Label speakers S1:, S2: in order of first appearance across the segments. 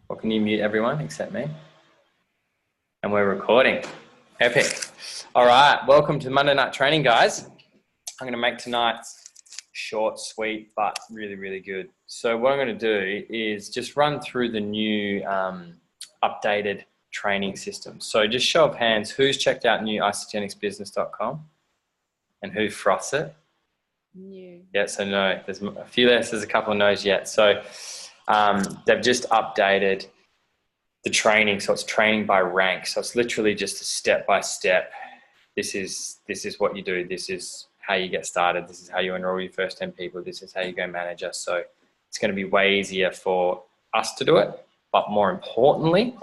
S1: Or can you mute everyone except me? And we're recording. Epic. All right, welcome to Monday Night Training, guys. I'm going to make tonight's short, sweet, but really, really good. So what I'm going to do is just run through the new updated training system. So just show of hands, who's checked out new isogenicsbusiness.com and who froths it?
S2: New.
S1: Yeah, so no, there's a few less, there's a couple of no's yet. So they've just updated the training, so it's training by rank. So it's literally just a step-by-step. This is what you do. This is how you get started. This is how you enroll your first 10 people. This is how you go manager. So it's going to be way easier for us to do it, but more importantly,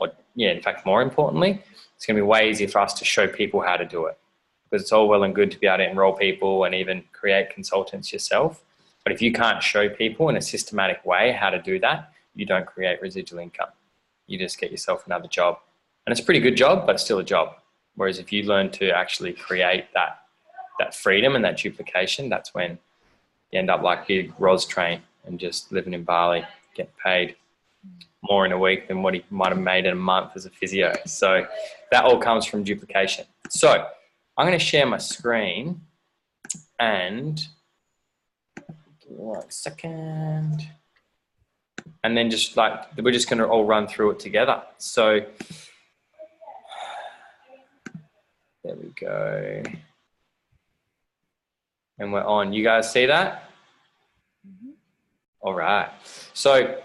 S1: more importantly, it's going to be way easier for us to show people how to do it, because it's all well and good to be able to enroll people and even create consultants yourself. But if you can't show people in a systematic way how to do that, you don't create residual income. You just get yourself another job. And it's a pretty good job, but it's still a job. Whereas if you learn to actually create that freedom and that duplication, that's when you end up like big Roz Train and just living in Bali, getting paid more in a week than what he might have made in a month as a physio. So that all comes from duplication. So I'm going to share my screen and give me 1 second. And then just like, we're just going to all run through it together. So there we go. And we're on. You guys see that? Mm-hmm. All right. So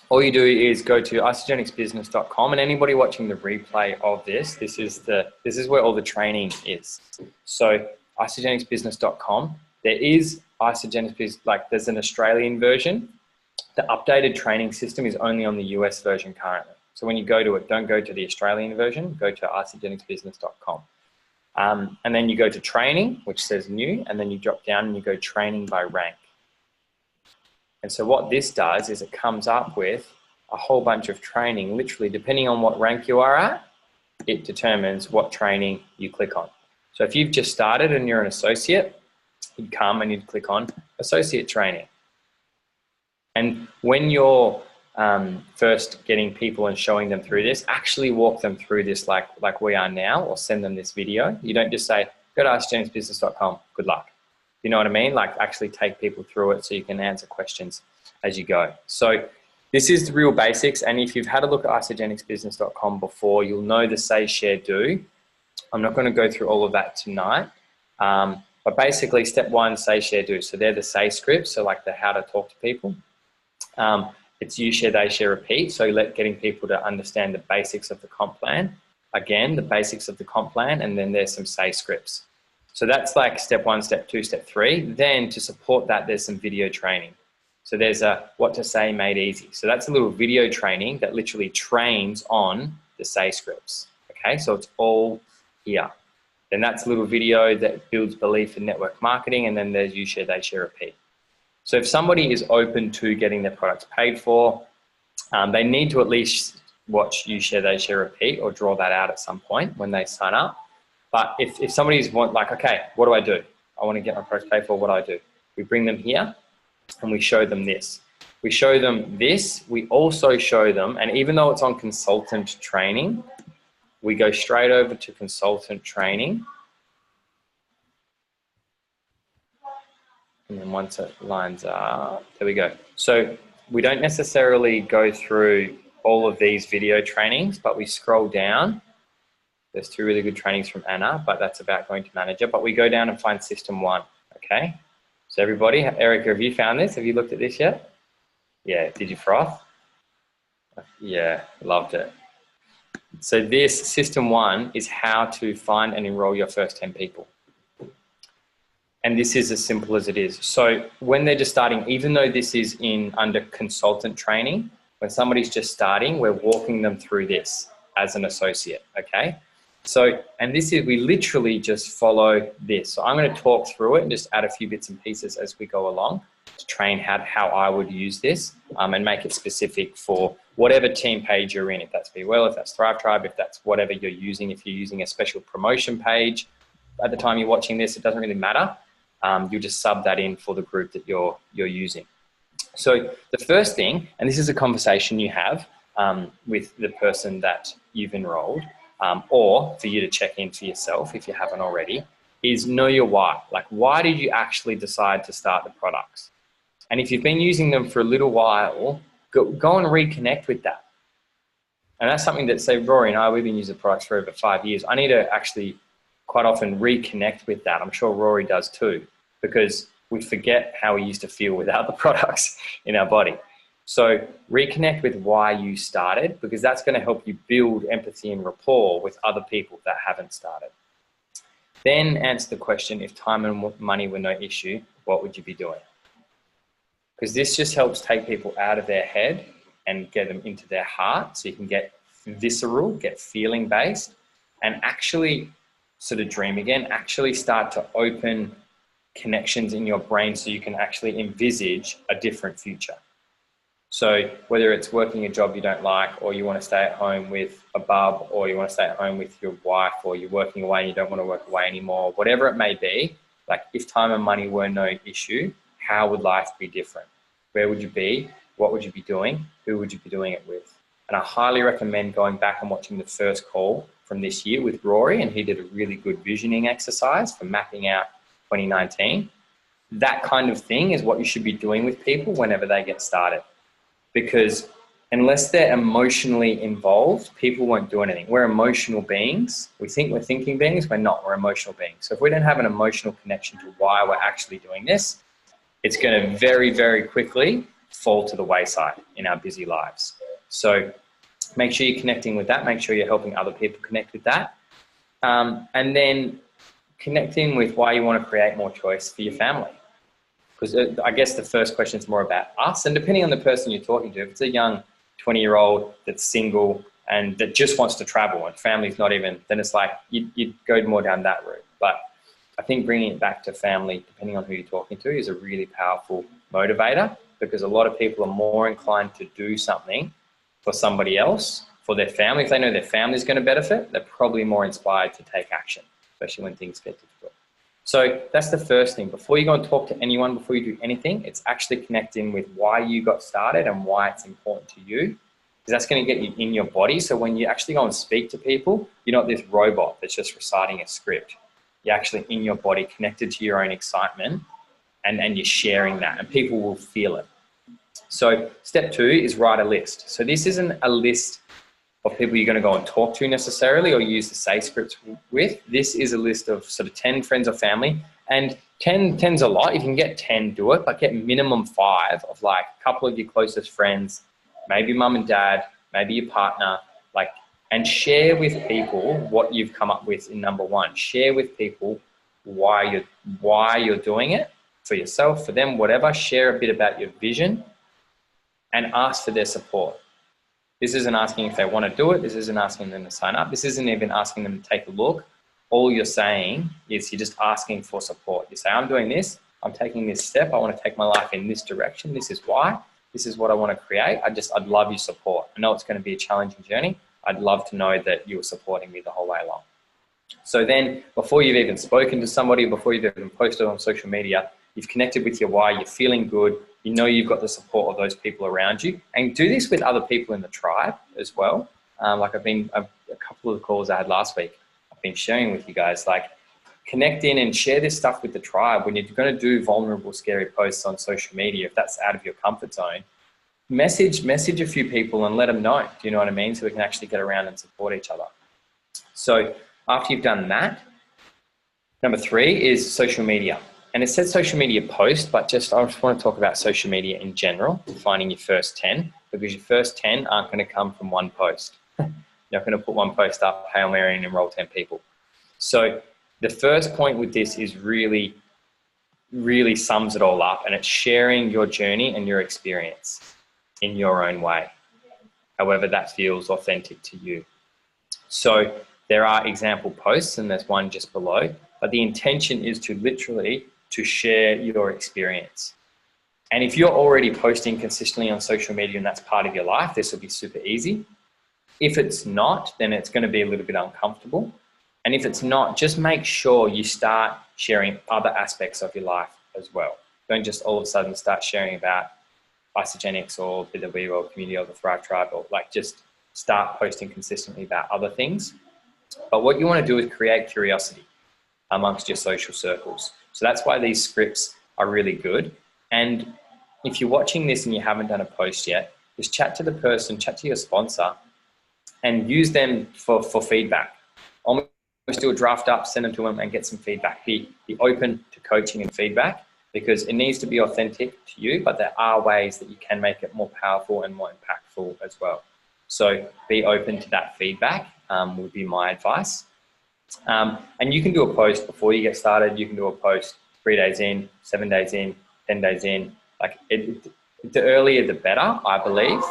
S1: all you do is go to isogenicsbusiness.com, and anybody watching the replay of this is where all the training is. So isogenicsbusiness.com, there is Isogenics, like there's an Australian version. The updated training system is only on the US version currently. So when you go to it, don't go to the Australian version, go to isogenicsbusiness.com. And then you go to training, which says new, and then you drop down and you go training by rank. And so what this does is it comes up with a whole bunch of training, literally depending on what rank you are at, it determines what training you click on. So if you've just started and you're an associate, you'd come and you'd click on associate training. And when you're first getting people and showing them through this, actually walk them through this like we are now, or send them this video. You don't just say, go to isogenicsbusiness.com, good luck. You know what I mean? Like actually take people through it so you can answer questions as you go. So this is the real basics. And if you've had a look at isogenicsbusiness.com before, you'll know the say, share, do. I'm not going to go through all of that tonight. But basically step 1, say, share, do. So they're the say scripts. So like the how to talk to people. It's you share, they share, repeat. So getting people to understand the basics of the comp plan. Again, the basics of the comp plan, and then there's some say scripts. So that's like step 1, step 2, step 3. Then to support that, there's some video training. So there's a what to say made easy. So that's a little video training that literally trains on the say scripts. Okay, so it's all here. Then that's a little video that builds belief in network marketing, and then there's you share, they share, repeat. So if somebody is open to getting their products paid for, they need to at least watch you share, they share, repeat, or draw that out at some point when they sign up. But if somebody's like, okay, what do I do? I want to get my products paid for, what do I do? We bring them here and we show them this. We show them this. We also show them, and even though it's on consultant training, we go straight over to consultant training. And then once it lines up, there we go. So we don't necessarily go through all of these video trainings, but we scroll down. There's 2 really good trainings from Anna, but that's about going to manager. But we go down and find system 1, okay? So everybody, Erica, have you found this? Have you looked at this yet? Yeah, did you froth? Yeah, loved it. So this system 1 is how to find and enroll your first 10 people. And this is as simple as it is. So when they're just starting, even though this is under consultant training, when somebody's just starting, we're walking them through this as an associate, okay? So, and this is, we literally just follow this. So I'm going to talk through it and just add a few bits and pieces as we go along to train how I would use this and make it specific for whatever team page you're in. If that's Be Well, if that's Thrive Tribe, if that's whatever you're using, if you're using a special promotion page, at the time you're watching this, it doesn't really matter. You just sub that in for the group that you're using. So the first thing, and this is a conversation you have, with the person that you've enrolled, or for you to check in for yourself if you haven't already, is know your why. Like, why did you actually decide to start the products? And if you've been using them for a little while, go and reconnect with that. And that's something that, say, Rory and I, we've been using products for over 5 years. I need to actually quite often reconnect with that. I'm sure Rory does too, because we forget how we used to feel without the products in our body. So reconnect with why you started, because that's going to help you build empathy and rapport with other people that haven't started. Then answer the question, if time and money were no issue, what would you be doing? Because this just helps take people out of their head and get them into their heart, so you can get visceral, get feeling based, and actually sort of dream again, actually start to open connections in your brain so you can actually envisage a different future. So whether it's working a job you don't like, or you want to stay at home with a bub, or you want to stay at home with your wife, or you're working away and you don't want to work away anymore, whatever it may be, like if time and money were no issue, how would life be different? Where would you be? What would you be doing? Who would you be doing it with? And I highly recommend going back and watching the first call from this year with Rory, and he did a really good visioning exercise for mapping out 2019. That kind of thing is what you should be doing with people whenever they get started. Because unless they're emotionally involved, people won't do anything. We're emotional beings. We think we're thinking beings. We're not. We're emotional beings. So if we don't have an emotional connection to why we're actually doing this, it's going to very, very quickly fall to the wayside in our busy lives. So make sure you're connecting with that. Make sure you're helping other people connect with that. And then connecting with why you want to create more choice for your family. Because I guess the first question is more about us. And depending on the person you're talking to, if it's a young 20-year-old that's single and that just wants to travel and family's not even, then it's like you'd go more down that route. But I think bringing it back to family, depending on who you're talking to, is a really powerful motivator, because a lot of people are more inclined to do something for somebody else, for their family. If they know their family's going to benefit, they're probably more inspired to take action, especially when things get difficult. So that's the first thing. Before you go and talk to anyone, before you do anything, it's actually connecting with why you got started and why it's important to you, because that's going to get you in your body. So when you actually go and speak to people, you're not this robot that's just reciting a script. You're actually in your body, connected to your own excitement, and you're sharing that, and people will feel it. So step 2 is write a list. So this isn't a list of people you're going to go and talk to necessarily or use the say scripts with. This is a list of sort of 10 friends or family, and 10's a lot. If you can get 10, do it, but get minimum 5 of like a couple of your closest friends, maybe mum and dad, maybe your partner, like, and share with people what you've come up with in number 1. Share with people why you're doing it, for yourself, for them, whatever. Share a bit about your vision and ask for their support. This isn't asking if they want to do it. This isn't asking them to sign up. This isn't even asking them to take a look. All you're saying is you're just asking for support. You say, I'm doing this. I'm taking this step. I want to take my life in this direction. This is why. This is what I want to create. I'd love your support. I know it's going to be a challenging journey. I'd love to know that you're supporting me the whole way along. So then, before you've even spoken to somebody, before you've even posted on social media, you've connected with your why, you're feeling good, you know you've got the support of those people around you. And do this with other people in the tribe as well. Like a couple of the calls I had last week, I've been sharing with you guys, like, connect in and share this stuff with the tribe. When you're going to do vulnerable, scary posts on social media, if that's out of your comfort zone, message a few people and let them know. Do you know what I mean? So we can actually get around and support each other. So after you've done that, number 3 is social media. And it says social media post, but I just want to talk about social media in general, finding your first 10, because your first 10 aren't going to come from one post. You're not going to put one post up, Hail Mary, and enroll 10 people. So the first point with this is really, really sums it all up, and it's sharing your journey and your experience in your own way, however that feels authentic to you. So there are example posts, and there's one just below, but the intention is to literally to share your experience. And if you're already posting consistently on social media and that's part of your life, this will be super easy. If it's not, then it's going to be a little bit uncomfortable. And if it's not, just make sure you start sharing other aspects of your life as well. Don't just all of a sudden start sharing about, Isogenics or the BFREE World Community or the Thrive Tribe, or like just start posting consistently about other things. But what you want to do is create curiosity amongst your social circles. So that's why these scripts are really good. And if you're watching this and you haven't done a post yet, just chat to the person, chat to your sponsor, and use them for feedback. Almost do a draft up, send them to them and get some feedback. Be open to coaching and feedback, because it needs to be authentic to you, but there are ways that you can make it more powerful and more impactful as well. So be open to that feedback would be my advice. And you can do a post before you get started. You can do a post 3 days in, 7 days in, 10 days in. Like the earlier the better, I believe,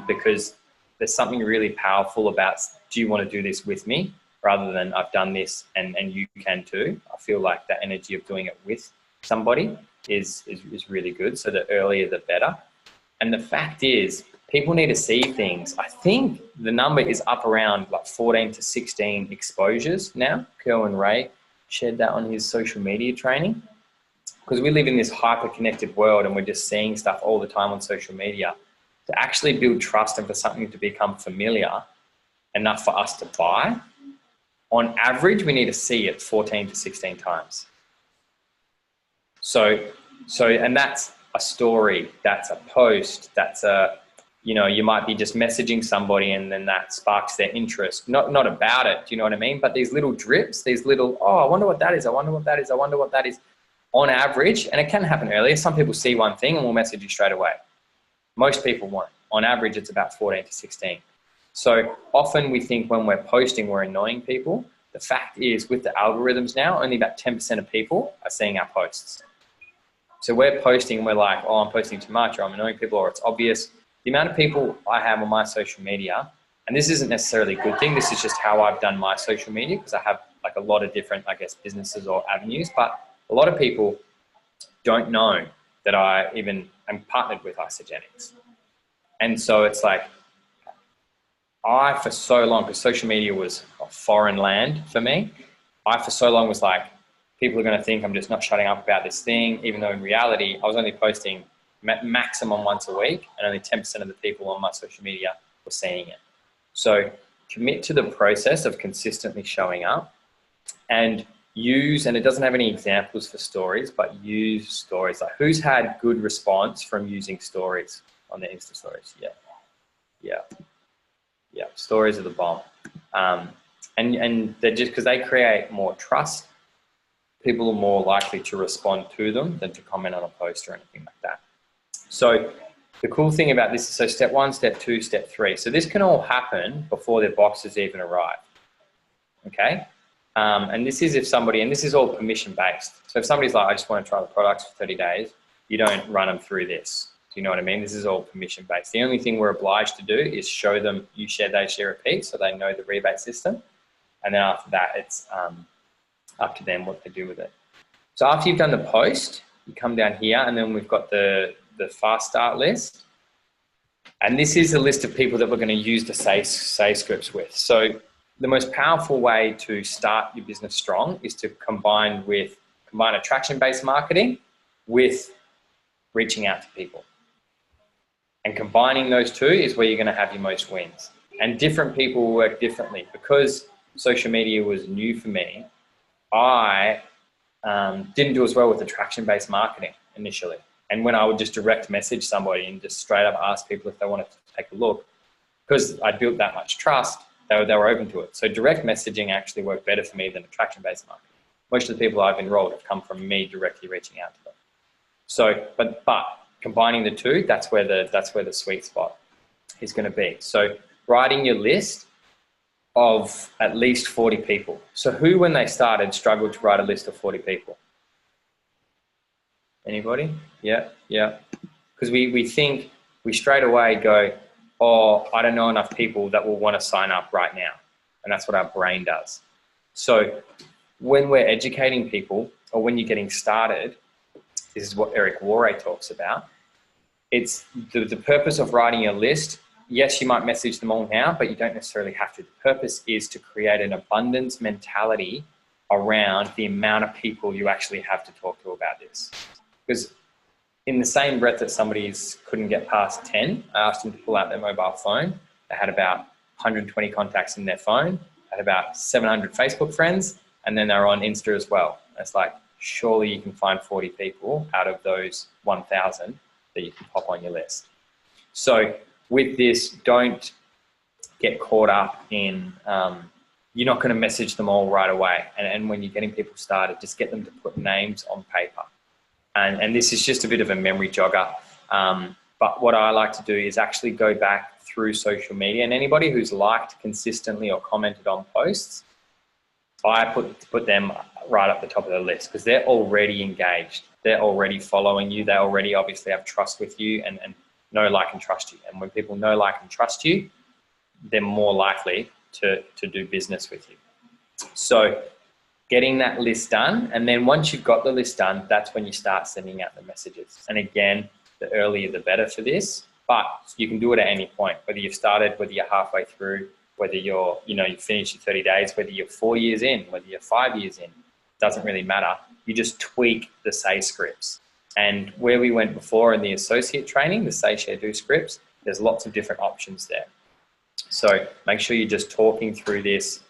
S1: because there's something really powerful about, do you want to do this with me, rather than I've done this and you can too. I feel like the energy of doing it with somebody is really good. So the earlier the better. And the fact is, people need to see things. I think the number is up around like 14 to 16 exposures now. Kerwin Ray shared that on his social media training, because we live in this hyper-connected world and we're just seeing stuff all the time on social media. To actually build trust and for something to become familiar enough for us to buy, on average, we need to see it 14 to 16 times. So, and that's a story, that's a post, that's a, you might be just messaging somebody and then that sparks their interest. Not about it, do you know what I mean? But these little drips, these little, oh, I wonder what that is, I wonder what that is, I wonder what that is. On average, and it can happen earlier, some people see one thing and will message you straight away. Most people won't. On average, it's about 14 to 16. So often we think when we're posting, we're annoying people. The fact is, with the algorithms now, only about 10% of people are seeing our posts. So we're posting and we're like, oh, I'm posting too much, or I'm annoying people, or it's obvious. The amount of people I have on my social media, and this isn't necessarily a good thing, this is just how I've done my social media, because I have like a lot of different, I guess, businesses or avenues, but a lot of people don't know that I even am partnered with Isogenics. And so it's like, for so long, because social media was a foreign land for me, for so long was like, people are going to think I'm just not shutting up about this thing, even though in reality, I was only posting maximum once a week, and only 10% of the people on my social media were seeing it. So commit to the process of consistently showing up, and use, and it doesn't have any examples for stories, but use stories. Like, who's had good response from using stories on their Insta stories? Yeah, stories are the bomb. And they're just, because they create more trust, people are more likely to respond to them than to comment on a post or anything like that. So the cool thing about this is, so step 1, step 2, step 3. So this can all happen before their boxes even arrive, okay? And this is if somebody, and this is all permission based. So if somebody's like, I just want to try the products for 30 days, you don't run them through this. Do you know what I mean? This is all permission based. The only thing we're obliged to do is show them you share, they share, repeat, so they know the rebate system. And then after that, it's up to them what they do with it. So after you've done the post, you come down here, and then we've got the fast start list. And this is a list of people that we're going to use the say scripts with. So the most powerful way to start your business strong is to combine attraction-based marketing with reaching out to people. And combining those two is where you're going to have your most wins. And different people work differently. Because social media was new for me, I didn't do as well with attraction-based marketing initially. And when I would just direct message somebody and just straight up ask people if they wanted to take a look, because I built that much trust, they were open to it. So direct messaging actually worked better for me than attraction-based marketing. Most of the people I've enrolled have come from me directly reaching out to them. So, but combining the two, that's where the sweet spot is going to be. So writing your list of at least 40 people. So who, when they started, struggled to write a list of 40 people? Anybody? Yeah. Because we think, we straight away go, oh, I don't know enough people that will want to sign up right now. And that's what our brain does. So when we're educating people, or when you're getting started, this is what Eric Worre talks about. It's the purpose of writing a list. Yes, you might message them all now, but you don't necessarily have to. The purpose is to create an abundance mentality around the amount of people you actually have to talk to about this. Because in the same breath that somebody's couldn't get past 10, I asked them to pull out their mobile phone. They had about 120 contacts in their phone, had about 700 Facebook friends, and then they're on Insta as well. It's like, surely you can find 40 people out of those 1,000 that you can pop on your list. So with this, don't get caught up in, you're not going to message them all right away. And when you're getting people started, just get them to put names on paper. And this is just a bit of a memory jogger. But what I like to do is actually go back through social media, and anybody who's liked consistently or commented on posts, I put them right up the top of the list because they're already engaged. They're already following you. They already obviously have trust with you and know, like, and trust you. And when people know, like, and trust you, they're more likely to do business with you. So getting that list done, and then once you've got the list done, that's when you start sending out the messages. And again, the earlier the better for this, but you can do it at any point, whether you've started, whether you're halfway through, whether you're, you finished your 30 days, whether you're 4 years in, whether you're 5 years in, doesn't really matter. You just tweak the say scripts. And where we went before in the associate training, the say, share, do scripts, there's lots of different options there. So make sure you're just talking through this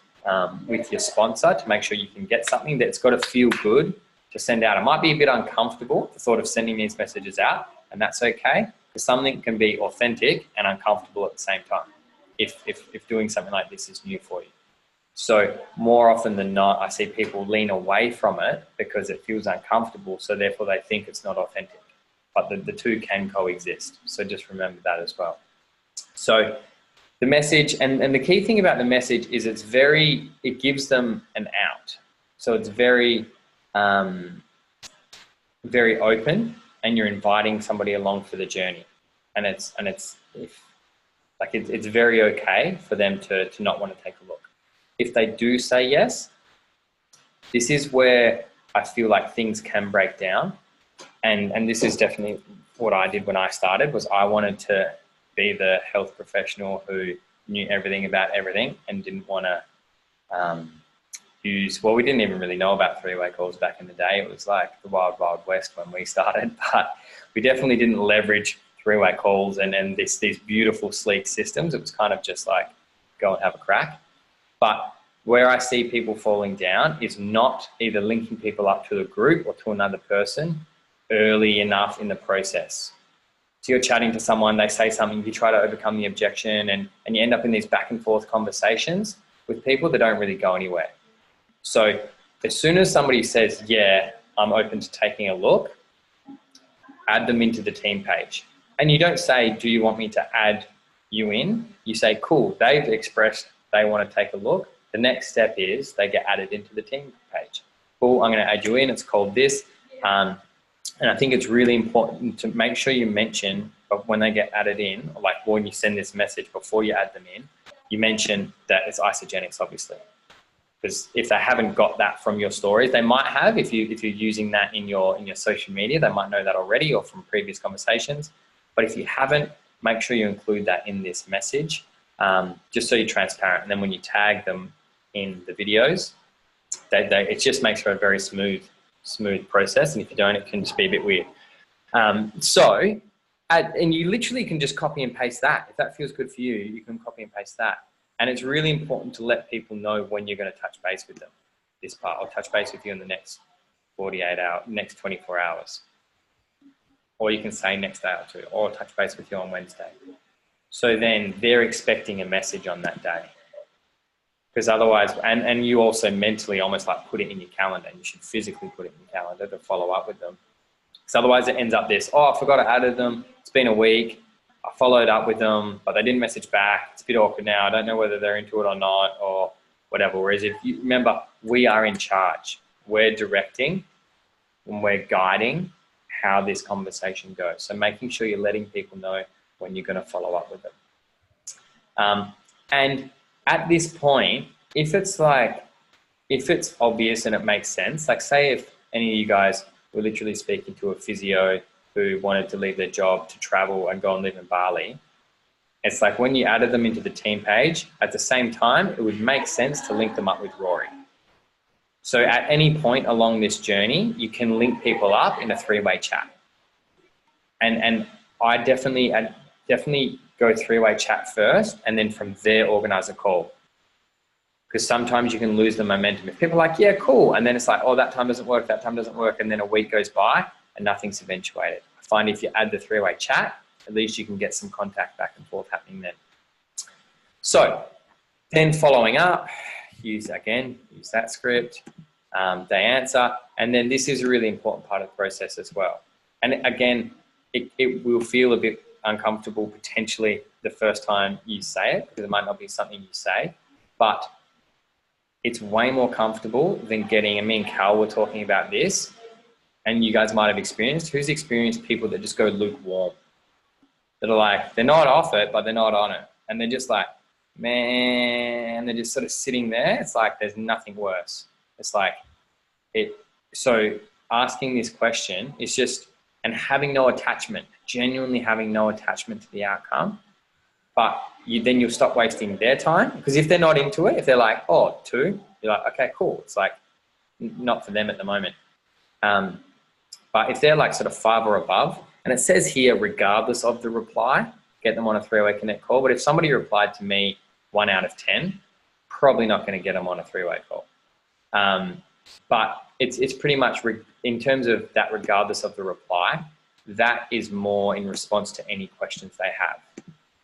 S1: with your sponsor to make sure you can get something that's got to feel good to send out. It might be a bit uncomfortable, the thought of sending these messages out, and that's okay, because something can be authentic and uncomfortable at the same time if doing something like this is new for you. So more often than not, I see people lean away from it because it feels uncomfortable, so therefore they think it's not authentic. But the two can coexist, so just remember that as well. So the message, and the key thing about the message is it gives them an out. So it's very, very open, and you're inviting somebody along for the journey. And it's very okay for them to not want to take a look. If they do say yes, this is where I feel like things can break down. And this is definitely what I did when I started, was I wanted to be the health professional who knew everything about everything and didn't want to we didn't even really know about three-way calls back in the day. It was like the wild, wild west when we started, but we definitely didn't leverage three-way calls and these beautiful, sleek systems. It was kind of just like, go and have a crack. But where I see people falling down is not either linking people up to a group or to another person early enough in the process. So you're chatting to someone, they say something, you try to overcome the objection, and you end up in these back and forth conversations with people that don't really go anywhere. So as soon as somebody says, yeah, I'm open to taking a look, add them into the team page. And you don't say, do you want me to add you in? You say, cool, they've expressed they want to take a look. The next step is they get added into the team page. Cool, I'm going to add you in. It's called this. And I think it's really important to make sure you mention when they get added in, like when you send this message before you add them in, you mention that it's isogenics, obviously. Because if they haven't got that from your stories, they might have. If you're using that in your social media, they might know that already or from previous conversations. But if you haven't, make sure you include that in this message, just so you're transparent. And then when you tag them in the videos, it just makes for a very smooth process. And if you don't, it can just be a bit weird. And you literally can just copy and paste that. If that feels good for you, you can copy and paste that. And it's really important to let people know when you're going to touch base with them. This part, I'll touch base with you in the next 48 hours, next 24 hours. Or you can say next day or two, or I'll touch base with you on Wednesday. So then they're expecting a message on that day. Because otherwise, and you also mentally almost like put it in your calendar. You should physically put it in your calendar to follow up with them. Because otherwise it ends up this, oh, I forgot I added them. It's been a week. I followed up with them, but they didn't message back. It's a bit awkward now. I don't know whether they're into it or not or whatever. Whereas if you remember, we are in charge. We're directing and we're guiding how this conversation goes. So making sure you're letting people know when you're going to follow up with them. And at this point, if it's obvious and it makes sense, like say if any of you guys were literally speaking to a physio who wanted to leave their job to travel and go and live in Bali, it's like when you added them into the team page, at the same time, it would make sense to link them up with Rory. So at any point along this journey, you can link people up in a three-way chat. And I definitely go three-way chat first, and then from there organize a call. Because sometimes you can lose the momentum. If people are like, yeah, cool, and then it's like, oh, that time doesn't work, that time doesn't work, and then a week goes by and nothing's eventuated. I find if you add the three-way chat, at least you can get some contact back and forth happening then. So then following up, use that script, they answer, and then this is a really important part of the process as well. And again, it will feel a bit uncomfortable potentially the first time you say it, because it might not be something you say, but it's way more comfortable than getting, and me and Cal were talking about this, and you guys might have experienced, who's experienced people that just go lukewarm, that are like, they're not off it, but they're not on it. And they're just like, man, they're just sort of sitting there. It's like, there's nothing worse. It's like, so asking this question is just, and having no attachment, genuinely having no attachment to the outcome, but then you'll stop wasting their time. Because if they're not into it, if they're like, oh, 2, you're like, okay, cool. It's like, not for them at the moment. But if they're like sort of 5 or above, and it says here, regardless of the reply, get them on a three-way connect call. But if somebody replied to me 1 out of 10, probably not going to get them on a three-way call. But it's pretty much, in terms of that, regardless of the reply, that is more in response to any questions they have.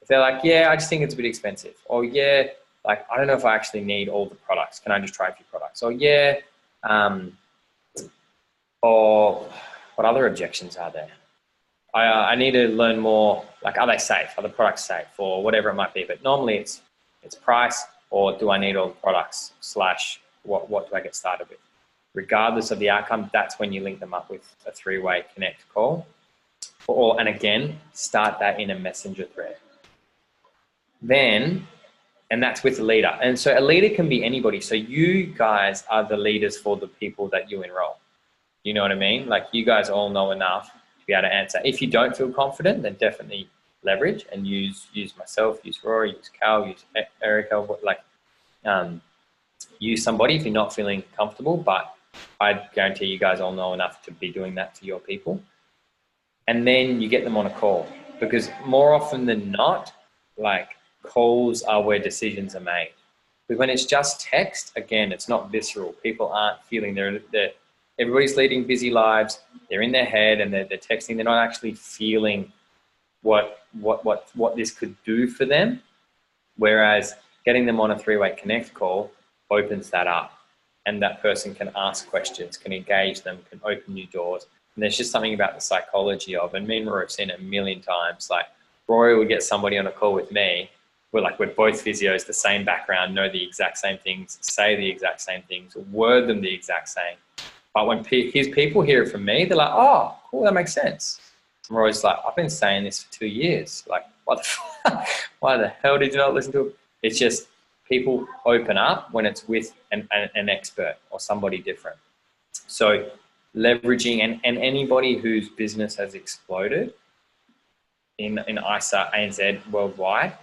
S1: If they're like, yeah, I just think it's a bit expensive. Or yeah, like, I don't know if I actually need all the products. Can I just try a few products? Or yeah, or what other objections are there? I need to learn more, like, are they safe? Are the products safe? Or whatever it might be. But normally it's price, or do I need all the products / what do I get started with? Regardless of the outcome, that's when you link them up with a three-way connect call. And again, start that in a messenger thread. Then, and that's with a leader. And so a leader can be anybody. So you guys are the leaders for the people that you enroll. You know what I mean? Like, you guys all know enough to be able to answer. If you don't feel confident, then definitely leverage and use myself, use Rory, use Cal, use Erica, use somebody if you're not feeling comfortable. But I guarantee you guys all know enough to be doing that to your people. And then you get them on a call, because more often than not, like, calls are where decisions are made. But when it's just text, again, it's not visceral. People aren't feeling, everybody's leading busy lives. They're in their head and they're texting. They're not actually feeling what this could do for them. Whereas getting them on a three-way connect call opens that up, and that person can ask questions, can engage them, can open new doors. And there's just something about the psychology of, and me and Rory have seen it a million times. Like, Rory would get somebody on a call with me. We're both physios, the same background, know the exact same things, say the exact same things, word them the exact same. But when his people hear it from me, they're like, oh, cool, that makes sense. And Rory's like, I've been saying this for 2 years. Like, why the hell did you not listen to it? It's just, people open up when it's with an expert or somebody different. So leveraging, and anybody whose business has exploded in ISA, ANZ, worldwide,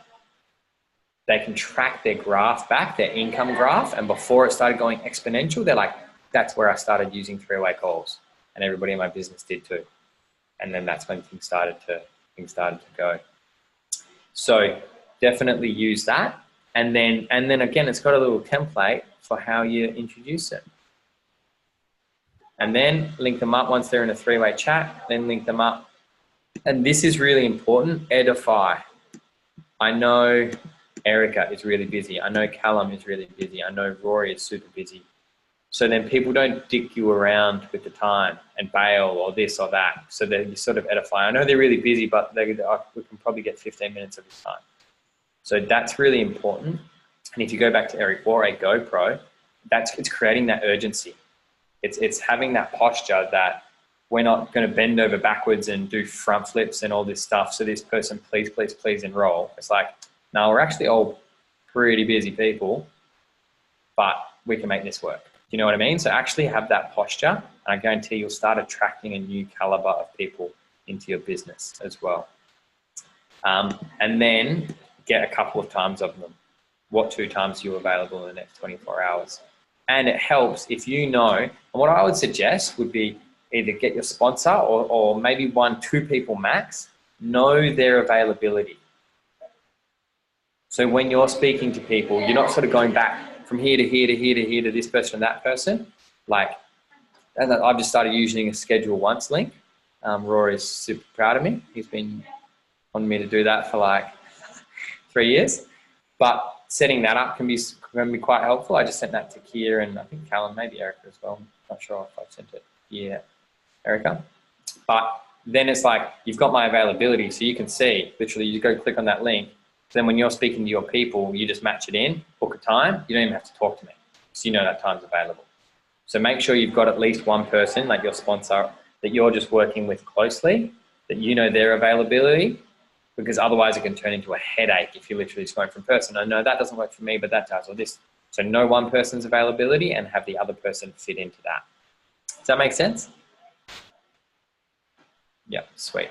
S1: they can track their graph back, their income graph, and before it started going exponential, they're like, that's where I started using three-way calls, and everybody in my business did too. And then that's when things started to go. So definitely use that. And then again, it's got a little template for how you introduce it. And then link them up once they're in a three-way chat, then link them up. And this is really important, edify. I know Erica is really busy. I know Callum is really busy. I know Rory is super busy. So then people don't dick you around with the time and bail or this or that. So that you sort of edify. I know they're really busy, but we can probably get 15 minutes of his time. So that's really important. And if you go back to Eric Borre GoPro, it's creating that urgency. It's having that posture that we're not going to bend over backwards and do front flips and all this stuff. So this person, please, please, please enroll. It's like, no, we're actually all pretty busy people, but we can make this work. Do you know what I mean? So actually have that posture, and I guarantee you'll start attracting a new caliber of people into your business as well. And then get a couple of times of them. What 2 times are you available in the next 24 hours? And it helps if you know, and what I would suggest would be, either get your sponsor or maybe 1-2 people max, know their availability. So when you're speaking to people, you're not sort of going back from here to here to here to here to this person and that person. And I've just started using a schedule once link. Rory's super proud of me. He's been on me to do that for like 3 years. But setting that up can be quite helpful. I just sent that to Kia and I think Callum, maybe Erica as well. I'm not sure if I've sent it. Yeah, Erica. But then it's like, you've got my availability, so you can see, literally you go click on that link. Then when you're speaking to your people, you just match it in, book a time. You don't even have to talk to me, because you know that time's available. So make sure you've got at least one person, like your sponsor, that you're just working with closely, that you know their availability, because otherwise it can turn into a headache if you're literally just going from person. Oh, no, that doesn't work for me, but that does, or this. So know one person's availability and have the other person fit into that. Does that make sense? Yeah, sweet.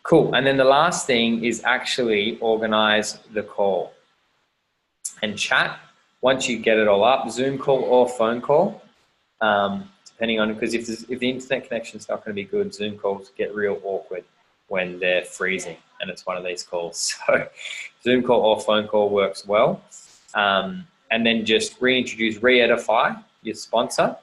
S1: Cool. And then the last thing is actually organize the call and chat. Once you get it all up, Zoom call or phone call, depending on, because if the internet connection is not going to be good, Zoom calls get real awkward when they're freezing and it's one of these calls. So Zoom call or phone call works well. And then just re-edify your sponsor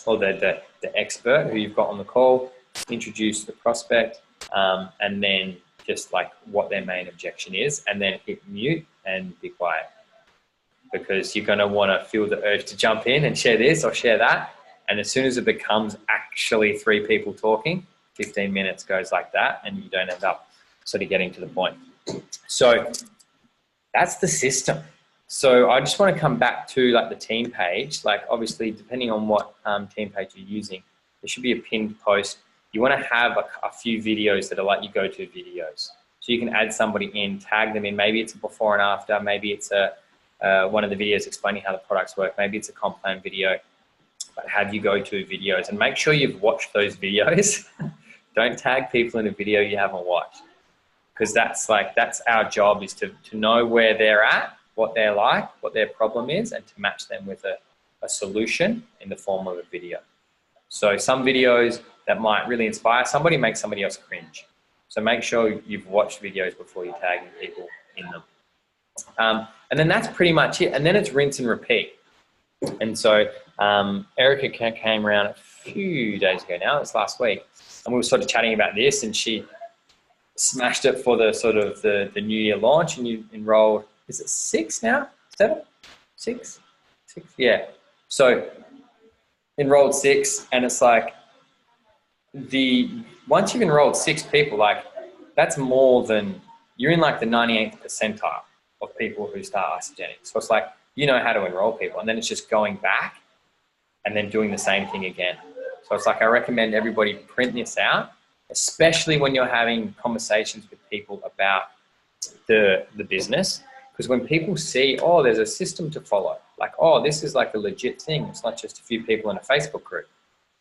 S1: or the expert who you've got on the call, introduce the prospect, and then just like what their main objection is, and then hit mute and be quiet, because you're going to want to feel the urge to jump in and share this or share that. And as soon as it becomes actually 3 people talking, 15 minutes goes like that, and you don't end up sort of getting to the point. So that's the system. So I just want to come back to like the team page. Like obviously, depending on what team page you're using, there should be a pinned post. You want to have a few videos that are like your go-to videos. So you can add somebody in, tag them in. Maybe it's a before and after. Maybe it's one of the videos explaining how the products work. Maybe it's a comp plan video. But have you go-to videos and make sure you've watched those videos. Don't tag people in a video you haven't watched, because that's our job, is to know where they're at, what they're like, what their problem is, and to match them with a solution in the form of a video. So some videos that might really inspire somebody make somebody else cringe. So make sure you've watched videos before you're tagging people in them. And then that's pretty much it. And then it's rinse and repeat. And so Erica came around a few days ago now, it's last week, and we were sort of chatting about this, and she smashed it for the sort of the New Year launch, and you enrolled, is it 6 now? 7? 6? 6? Yeah. So enrolled 6, and it's like once you've enrolled 6 people, like that's more than, you're in like the 98th percentile of people who start Isogenic. So it's like, you know how to enroll people, and then it's just going back and then doing the same thing again. So it's like, I recommend everybody print this out, especially when you're having conversations with people about the business. Because when people see, oh, there's a system to follow, like, oh, this is like a legit thing. It's not just a few people in a Facebook group.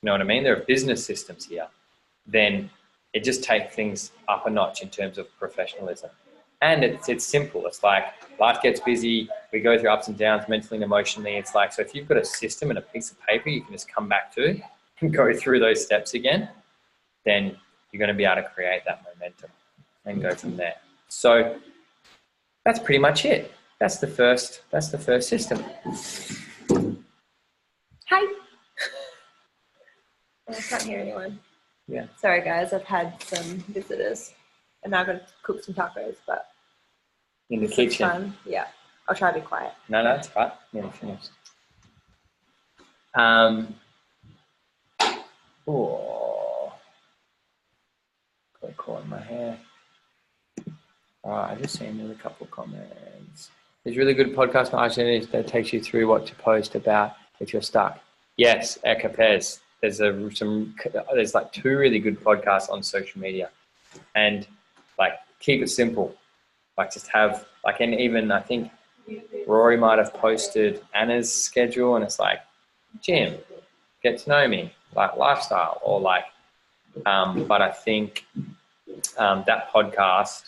S1: You know what I mean? There are business systems here. Then it just takes things up a notch in terms of professionalism. And it's simple. It's like life gets busy. We go through ups and downs mentally and emotionally. It's like, so if you've got a system and a piece of paper you can just come back to and go through those steps again, then you're going to be able to create that momentum and go from there. So that's pretty much it. That's the first system.
S2: Hi. I can't hear anyone.
S1: Yeah.
S2: Sorry guys, I've had some visitors and now I'm going to cook some tacos, but
S1: in the kitchen.
S2: Fun. Yeah. I'll try to be quiet.
S1: No, that's right. Nearly finished. Oh, got caught in my hair. All right, I just seen another couple of comments. There's a really good podcast on Isogenic that takes you through what to post about if you're stuck. Yes, Eka Pez. There's like 2 really good podcasts on social media, and like keep it simple. Like just have like, and even I think Rory might have posted Anna's schedule, and it's like, Jim, get to know me, like lifestyle, or like, but I think that podcast,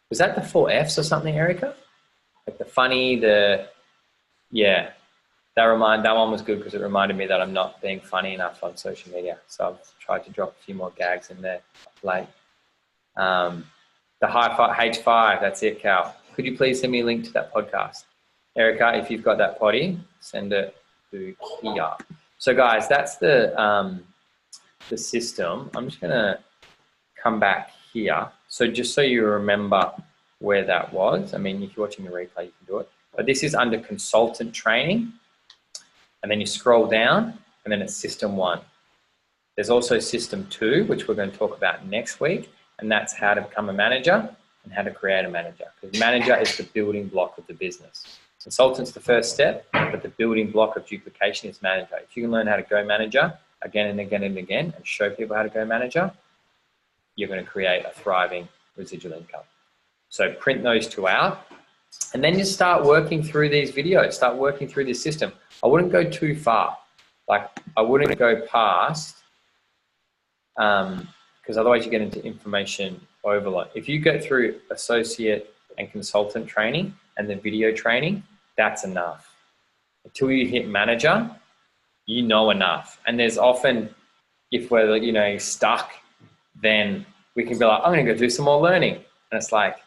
S1: was that the 4 Fs or something, Erica? Like the funny, yeah. that one was good because it reminded me that I'm not being funny enough on social media. So I've tried to drop a few more gags in there late. The H5, that's it, Cal. Could you please send me a link to that podcast? Erica, if you've got that potty, send it to here. So guys, that's the system. I'm just gonna come back here. So just so you remember where that was. I mean, if you're watching the replay, you can do it. But this is under consultant training. And then you scroll down and then it's system 1. There's also system 2, which we're going to talk about next week. And that's how to become a manager and how to create a manager. Because manager is the building block of the business. Consultant's the first step, but the building block of duplication is manager. If you can learn how to go manager again and again and again and show people how to go manager, you're going to create a thriving residual income. So print those 2 out. And then just start working through these videos, start working through this system. I wouldn't go too far. Like I wouldn't go past, because otherwise you get into information overload. If you go through associate and consultant training and the video training, that's enough. Until you hit manager, you know enough. And there's often, if we're stuck, then we can be like, I'm going to go do some more learning. And it's like,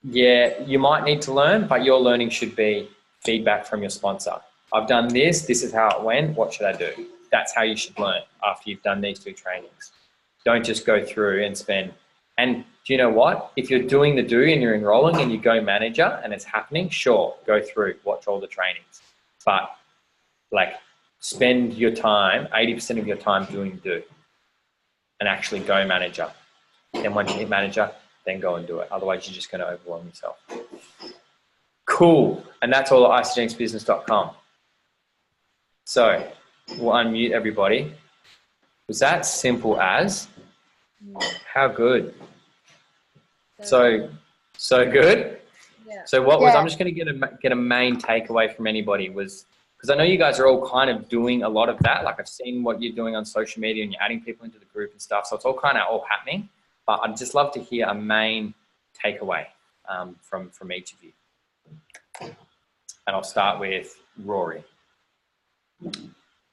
S1: yeah, you might need to learn, but your learning should be feedback from your sponsor. I've done this. This is how it went. What should I do? That's how you should learn after you've done these 2 trainings. Don't just go through and spend. And do you know what? If you're doing the do and you're enrolling and you go manager and it's happening, sure, go through, watch all the trainings. But like spend your time, 80% of your time doing do and actually go manager. Then once you hit manager, then go and do it. Otherwise, you're just going to overwhelm yourself. Cool. And that's all at isogenicsbusiness.com. So we'll unmute everybody. Was that simple as? How good? So good?
S2: Yeah.
S1: So what was, I'm just going to get a main takeaway from anybody was, because I know you guys are all kind of doing a lot of that. Like I've seen what you're doing on social media and you're adding people into the group and stuff. So it's all kind of all happening. But I'd just love to hear a main takeaway from each of you. And I'll start with Rory.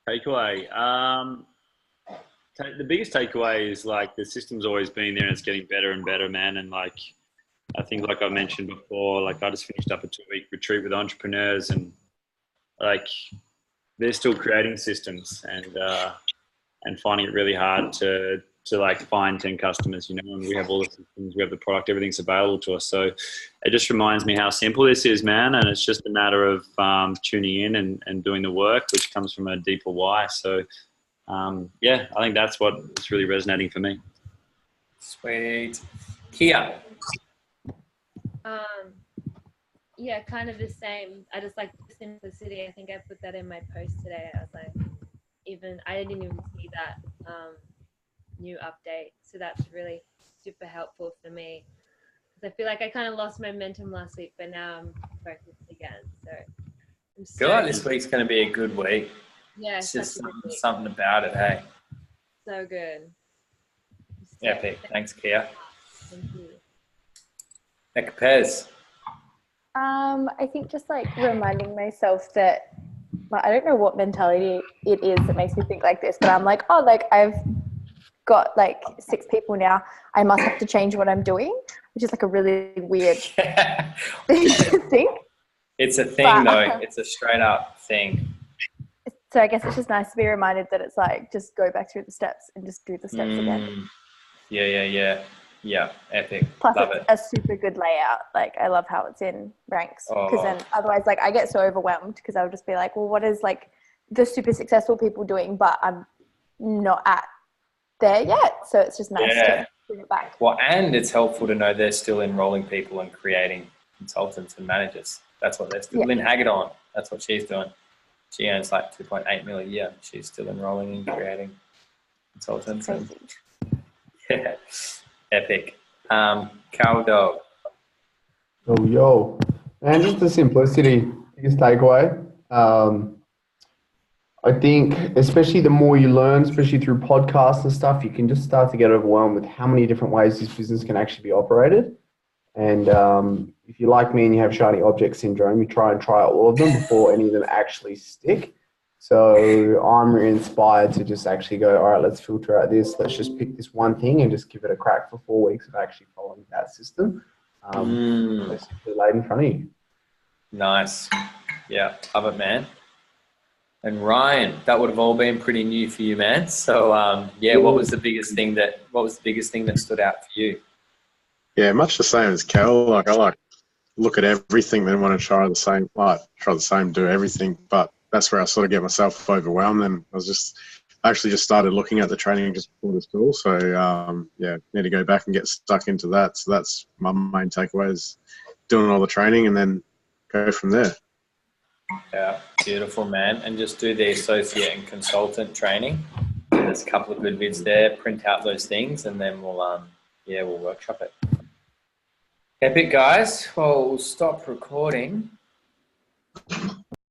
S3: Takeaway. The biggest takeaway is like the system's always been there and it's getting better and better, man. And like, I think like I mentioned before, like I just finished up a 2-week retreat with entrepreneurs and like they're still creating systems and finding it really hard to like find 10 customers, and we have all the systems, we have the product, everything's available to us. So it just reminds me how simple this is, man. And it's just a matter of tuning in and doing the work, which comes from a deeper why. So I think that's what is really resonating for me.
S1: Sweet. Kia.
S2: Yeah, kind of the same. I just like simplicity. I think I put that in my post today. I was like, I didn't even see that new update. So that's really super helpful for me. Because I feel like I kind of lost momentum last week, but now I'm focused again. So I'm
S1: I feel like this week's going to be a good week.
S2: Yeah,
S1: it's just something about it, hey?
S2: So good.
S1: Epic. Thanks, Kia.
S2: Thank you.
S1: Becca Pez.
S4: I think just like reminding myself that, like, I don't know what mentality it is that makes me think like this, but I'm like, oh, like I've got like 6 people now. I must have to change what I'm doing, which is like a really weird thing to think.
S1: It's a thing though. It's a straight up thing.
S4: So I guess it's just nice to be reminded that it's like, just go back through the steps and just do the steps again.
S1: Yeah, epic.
S4: Plus
S1: Love
S4: it's
S1: it.
S4: a super good layout. Like I love how it's in ranks, because then otherwise like I get so overwhelmed because I'll just be like, well, what is like the super successful people doing, but I'm not at there yet. So it's just nice to bring it back.
S1: Well, and it's helpful to know they're still enrolling people and creating consultants and managers. That's what they're still.
S4: Yeah.
S1: Lynn Hagedorn, that's what she's doing. She earns like 2.8 million a year. She's still enrolling and creating consultants. And, yeah, epic. Cow Dog.
S5: Yo. And just the simplicity, biggest takeaway. I think especially the more you learn, especially through podcasts and stuff, you can just start to get overwhelmed with how many different ways this business can actually be operated. And if you're like me and you have shiny object syndrome, you try all of them before any of them actually stick. So I'm really inspired to just actually go, all right, let's filter out this. Let's just pick this one thing and just give it a crack for 4 weeks of actually following that system. It's simply laid in front of you.
S1: Nice. Yeah, love it, man. And Ryan, that would have all been pretty new for you, man. So yeah, what was the biggest thing that stood out for you?
S6: Yeah, much the same as Kel. Like I like look at everything, then want to try the same, do everything. But that's where I sort of get myself overwhelmed. And I actually just started looking at the training just before the school. So yeah, need to go back and get stuck into that. So that's my main takeaway is doing all the training and then go from there.
S1: Yeah, beautiful, man. And just do the associate and consultant training. There's a couple of good bits there. Print out those things, and then we'll workshop it. Epic, guys. Well, we'll stop recording.